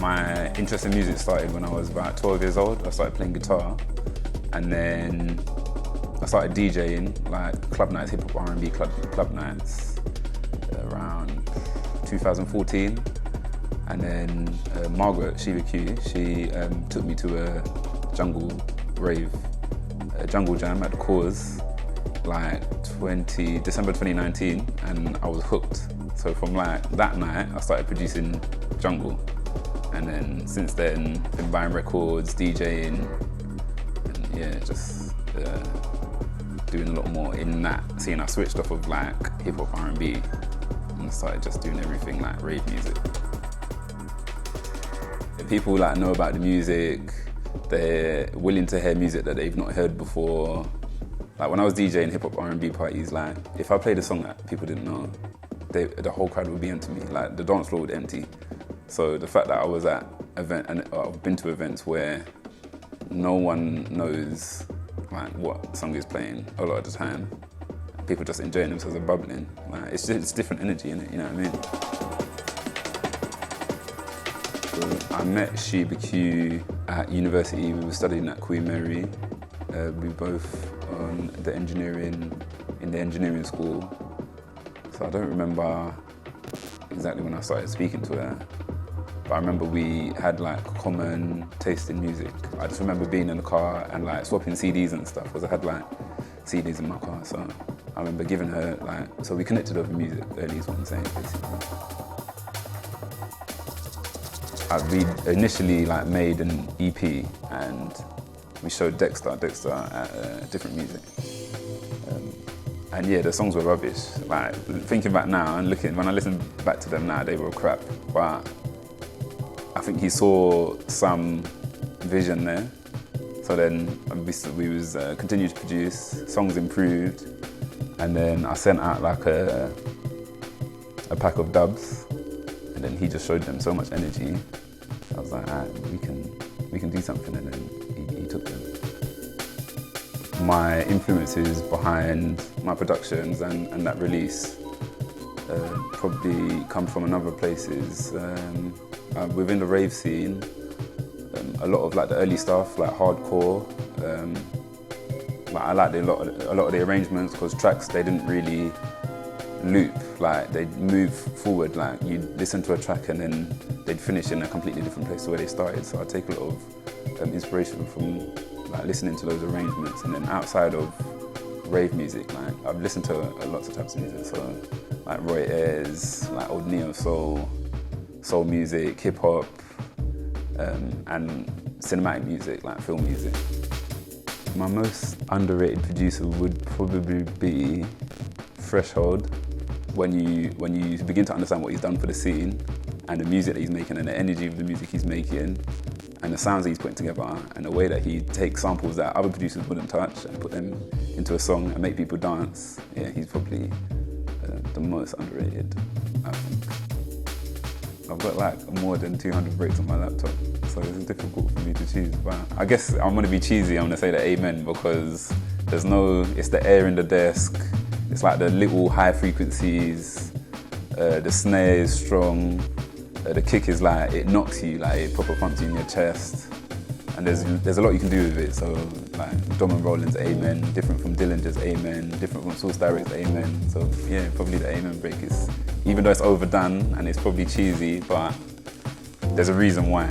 My interest in music started when I was about 12 years old. I started playing guitar, and then I started DJing, like club nights, hip hop R&B club nights, around 2014. And then Margaret, Sheba Q, she took me to a jungle rave, a jungle jam at the Cause, like December 2019, and I was hooked. So from like that night, I started producing jungle. And then since then, been buying records, DJing, and yeah, just doing a lot more in that scene. I switched off of like hip hop R&B and started just doing everything like rave music. People like know about the music, they're willing to hear music that they've not heard before. Like when I was DJing hip hop R&B parties, like if I played a song that people didn't know, the whole crowd would be into me. Like the dance floor would empty. So the fact that I was at event, and I've been to events where no one knows like what song is playing a lot of the time, people just enjoying themselves and bubbling. Like it's different energy in it, you know what I mean? So I met Sheba Q at university. We were studying at Queen Mary. We were both on in the engineering school. So I don't remember exactly when I started speaking to her, but I remember we had like common taste in music. I just remember being in the car and like swapping CDs and stuff, because I had like CDs in my car. So I remember giving her like, so we connected over music, early is what I'm saying, basically. We initially like made an EP and we showed Dexter at Different Music. And yeah, the songs were rubbish. Like thinking back now and when I listen back to them now, they were crap. But I think he saw some vision there. So then we continued to produce, songs improved, and then I sent out like a pack of dubs, and then he just showed them so much energy. I was like, we can do something, and then he took them. My influences behind my productions and that release probably come from a number of places. Within the rave scene, a lot of like the early stuff, like hardcore. Like I liked a lot of the arrangements, because tracks, they didn't really loop, like they'd move forward. Like you'd listen to a track and then they'd finish in a completely different place to where they started. So I take a lot of inspiration from like listening to those arrangements. And then outside of rave music, like I've listened to lots of types of music. So like Roy Ayers, like old neo soul music, hip hop, and cinematic music, like film music. My most underrated producer would probably be Threshold. When you begin to understand what he's done for the scene, and the music that he's making, and the energy of the music he's making, and the sounds that he's putting together, and the way that he takes samples that other producers wouldn't touch and put them into a song and make people dance, yeah, he's probably the most underrated, I think. I've got like more than 200 breaks on my laptop, so it's difficult for me to choose. But I guess I'm gonna be cheesy, I'm gonna say the amen, because it's the air in the desk, it's like the little high frequencies, the snare is strong, the kick is like, it knocks you, like it proper pumps you in your chest. And there's a lot you can do with it. So like Dom and Roland's Amen, different from Dillinger's Amen, different from Source Direct's Amen. So yeah, probably the Amen break is, even though it's overdone and it's probably cheesy, but there's a reason why.